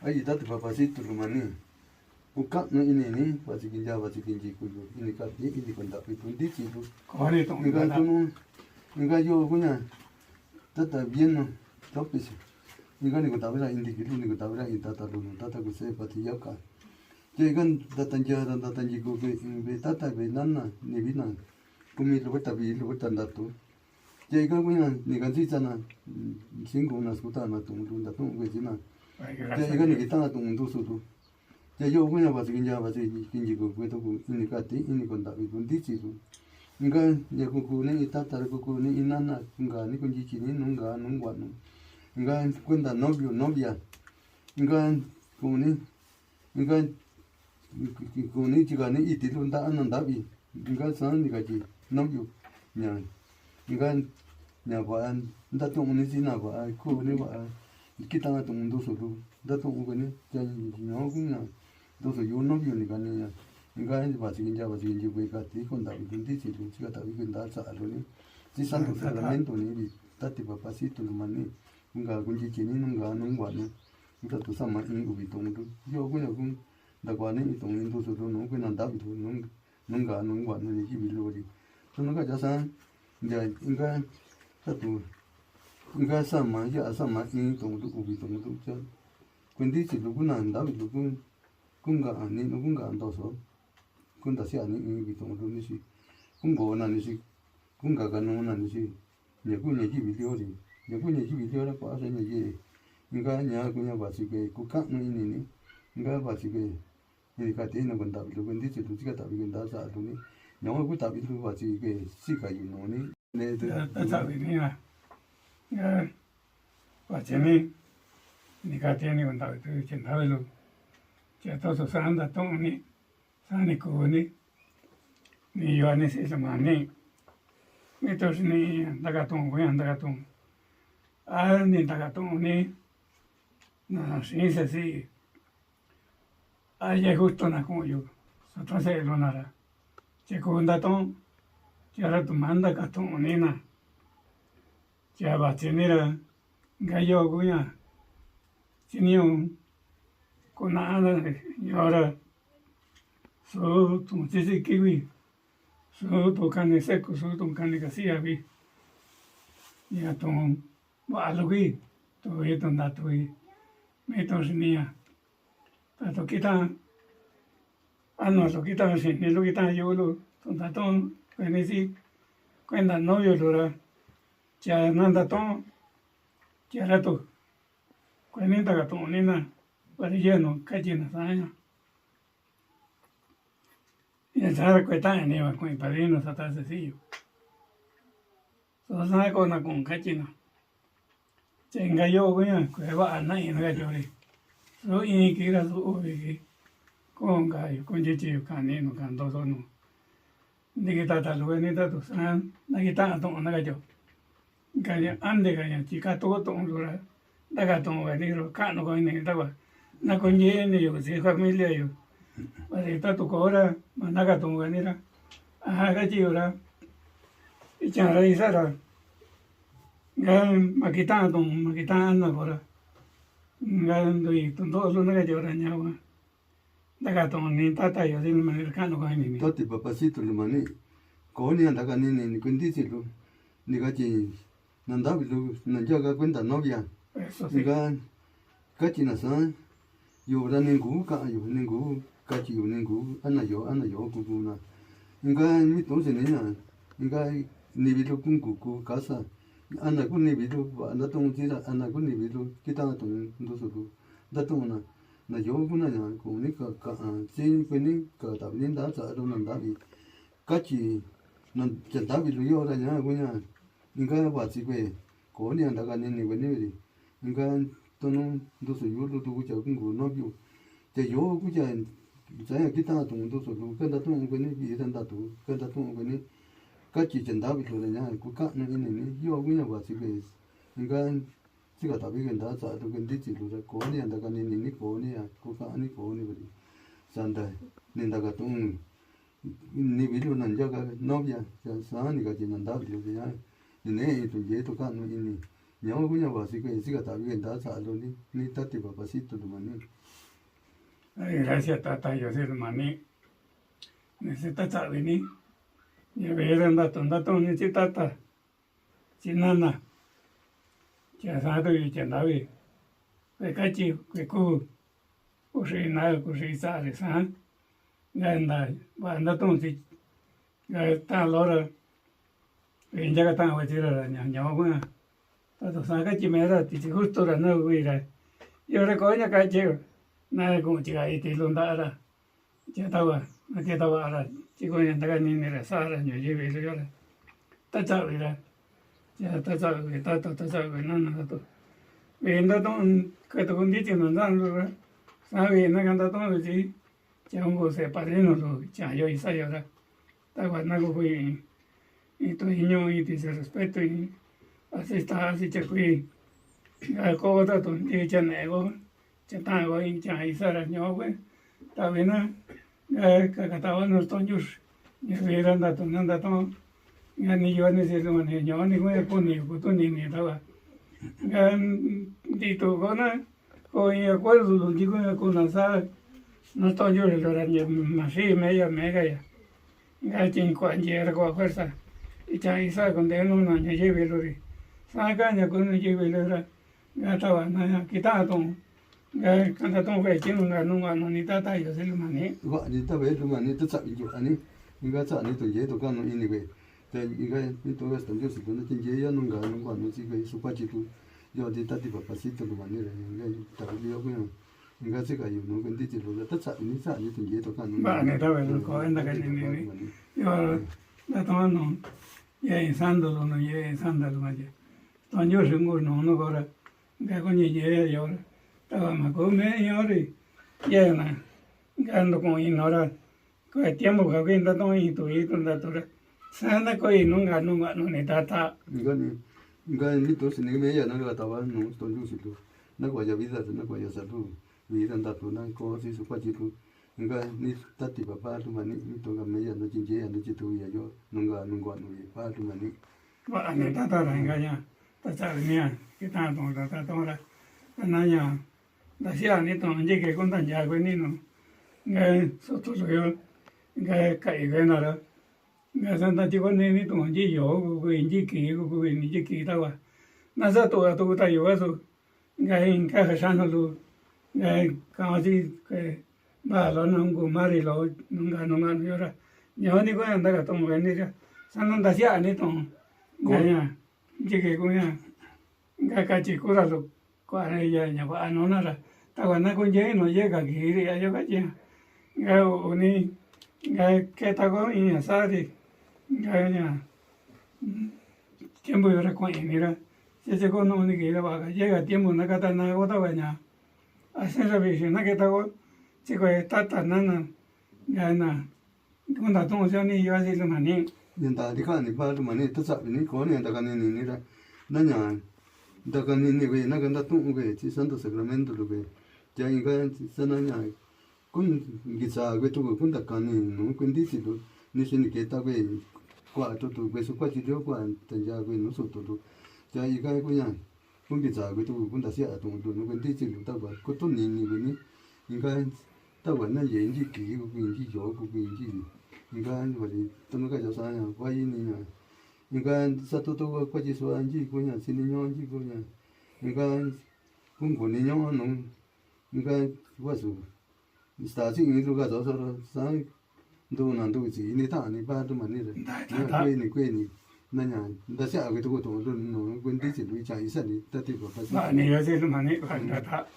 Ay tat papasito rumani. Ukak no ini ni pasi kinja kuyu ini kati ini kontak pipundi cipu. Kore to Enggak tuh enggak yo punya. Tata bien no topis. Enggak ni kontak bila indi kilu ni kontak bila ita dulu tata ku se pati yaka. Jadi kan datang jiku ke tata be nana ni bina. Kumi lu betan datu. Jadi kan punya ni kan sih sana singgung nas kuta na tung gue cina. Jadi kan ni kita na tung sudu. Jadi yo punya pasi kinji ku itu ku ini kati ini kontak pipundi cipu. Enggak ya kuku ni ita tar kuku ni inana enggak ni kunci cini enggak nungguan. Enggak kuenta novia. Enggak kuni enggak kuni jika ni itu lu tak anan tapi enggak sana ni kaji novio nya enggak nyabaan ndak tu ni sina ba ku ni ba kita na tung do sulu ndak tu ni jadi nyoguna do so yo novio ni kan ni enggak ni pasi kinji ku kati kontak pipundi cipu jika tapi kita sa aluni si santo sacramento ni tati papasito lumani enggak kunci cini enggak nungguan kita tu sama ini ubi tong tu yo punya kun dakwani itong itu sudah nunggu nanda itu nungga ni hibilu di tu nungga jasa dia enggak satu enggak sama ini tong tu ubi tong tu jan kundi cilu kun nanda itu kun enggak ani nunggu enggak antoso kun tasi ani ini ubi tong tu ni si kun gona ni si kun enggak kanona ni si ya kun hibilu di ya kun hibilu lah pas ni je enggak nya punya basi ke kukak ini enggak basi ke ini kati na kontak bilu kundi cilu jika tak bikin dah saat ini nyawa ku tak bilu basi ke si kayu ni ne tu tak ini lah. Ya, baca ni kati ni kontak itu cinta bilu. Jatuh susah datang ni, sana ku ni yo ni si sama ni. Itu ni dagatung ku yang dagatung. Ni dagatung ni. No, sí, sí. Ayer justo na como yo. Nosotros se lo nara. Che con daton. Che ahora tu manda catón nena. Che va tenera. Gallo guya. Chinio. Con nada. Y ahora. So tu chisi kiwi. So tu carne seco. So tu carne casilla vi. Y a tu. Va lo vi. Tu vi tu dato vi. Metos niya. Tato kita ano lo kita sin ni lo kita yo lo taton venisi cuenta novio lora ya nanda ton ya rato cuenta gato nina varillano cachina saña y sabe cuenta ni va con padrino sata sencillo so sabe con cachina chenga yo güey que va a nadie no llore so ini kira so obe con gallo con chichi canino canto sono ni kita talu ni tatu san na kita to na gallo gallo ande gallo chica to lura daga to ni ro cano con ni daga na con ni yo si familia yo para tatu cora managa to ni ra gachi ora y chara isara gan makita anda cora gan doi todo lo naga llora nyawa daga to ni tata yo sin mercano con ni tati papasito lumani ko ni anda kan ni kundi cilu ni kaji nanda bilu nanja cuenta novia eso sí enggak kaji na san yo ra ningu kaji yo ningu ana yo kuku na enggak mi to se ni na enggak ni bilu kunku casa ana kun ni bilu ana tong tira ana kun ni bilu kita na tong ndo su da tong na yo kun na ko ni ka sin kun ni ka ta ni da sa do na da bi kaji na da bilu yo ra nya kun ya enggak ba si kwe ko ni anda kan ni ni enggak to no ndo su yo do ku ja kun ko no bi te yo ku ja saya kita na tong ndo su ka da tong kun ni bi da tu ka da tong kun ni kachi chenda bi lo nya ku ka ni yo gu nya ba si ke nga chi ga ta bi gen da sa to gen di chi lo da ko ni anda ka ni ko ni ya ku ka ni ko ni bi san da ni da ga tung ni bi lo nan ja ga no ya sa ni ga ji nan da bi lo ya ni ne to je to ka no ni Nyama kunya basi que siga también da salo ni tati papacito tu mani. Ay, gracias, tata, yo soy maní. Necesita saber ni. Ya verán dato, ni si tata. Si nana. Ya sabe, y ya nabe. Que cachi, que cu. Kushi na, kushi sare, san. Ya anda, va anda si. Ya está lora. Y ya que está guachira, ya va. Tato san cachi me da, si justo la no hubiera. Yo recoña cachi. Nada como chica y te lo dará. Ya estaba ahora. Chico ya está ni la sala, yo llevé lo llora. Tacha, mira. Ya tacha, no, no, viendo que te condiste no dando, ¿sabes? No canta todo, sí. Ya un goce de padre, no lo ya yo y sale ahora. Estaba en algo fui. Y tu niño y dice respeto y así está, así che fui. Ya como tanto, y ya nego. Ya está, voy ya y sale, yo, güey. Está bien, que estaban los toños. Ya vieron dato, no dato. Ya ni yo ni se lo manejo, yo ni voy a poner, puto ni estaba. Dito con acuerdo, lo digo con la sal. No estoy yo el horario, más sí, media mega ya. Ya tiene cualquier fuerza. Y ya isa con de no ya lleve lo de. Saca ya con el lleve lo de. Ya estaba, nada, quitado. Ya canta todo que tiene un no ni tata, yo se lo manejo. Va, ni ta ve tu mani ta sa yo ani. Inga sa ni to ye to kan no ini ve. Te inga ni to ves tan yo si no tin ye ya no ga no no si que su pachi tu. Yo di tati papacito tu mani re. Inga ta yo ko inga se ka yo no kan ti lo ta sa ni tin ye to kan no. Va, ni ta ve lo ko enda ka ni. Yo la tomo no. Ye sándalo no ye sándalo ma ye. Ton yo singo no gora. Ga ko ni ye yo. Estaba más come yore. Ya na. Gando con ignora. Que tiempo que viendo todo y tu datura. Sana ko inunga no ni tata. Inga ni to si ni me ya na ga ta ba no to yo si tu. Na ko ya vida na ko ya sa tu. Vida nda tu na ko si su pachi tu. Inga ni tati papá tu mani ni to ga me ya no chin ye ya no chi tu ya yo. Nunga no pa tu mani. Va ni tata la engaña. Tata venía. Que tanto tata tora. Anaya. Dacia ni to nje que con tan ya ni no. Nga so to yo. Nga kai ga na ra. Nga san ta chi con ni to nje yo ko nje ki ko ni ki ta wa. Na sa to ta yo so. Nga in ka san lo. Nga ka ji que ba lo no go mari lo no yo ra. Yo ni ko anda ka to mo ni ra. San ta sia ni to. Nga ya. Nje que ko ya. Nga ka chi ko ra lo. Kwa ya nya ba no na ra. Ta na con ye no llega que ir ya yo ya. Nga uni nga que ta ko y asari. Nga ya. Tiempo yo recuerdo mira. Se con no ni que va llega tiempo na kata na go ta ya. Hacer revisión na que ta go chico está tan nana. Ya na. Con da ton se ni yo así lo mani. Yen ta di ka ni pa tu mani ta sa ni ko ni ta ka ni ra. Na nya. Da ka ni ve na ka da tu ve chi santo sacramento lo ve. Ya inga sana nya. Kun gisa ve tu kun da ka ni no kun di si tu. Ni si ni ke ta ve kwa to tu ve su kwa chi dio kwa ta ya ve no so tu. Ya inga ku nya. Kun gisa ve tu kun da sia tu no kun di si ta ba ko tu ni ve ni. Inga ta wa na ye ji ki ku ji yo ku ji. Inga wa di tu no ka ja sa ya wa yi ni nya. Inga sa to kwa chi so an ji ku nya si ni nyo ji ku nya. Inga kun ku ni nyo no. Inga wa su. Sta chi ni lu ga zo so sa do na do ji ni ta ni ba tu ma ni re. Ni ni. Na nya da sia ge tu ko to no kun di si lu cha i sa ni ta ti ko pa. Va ni yo se lo mani va ta.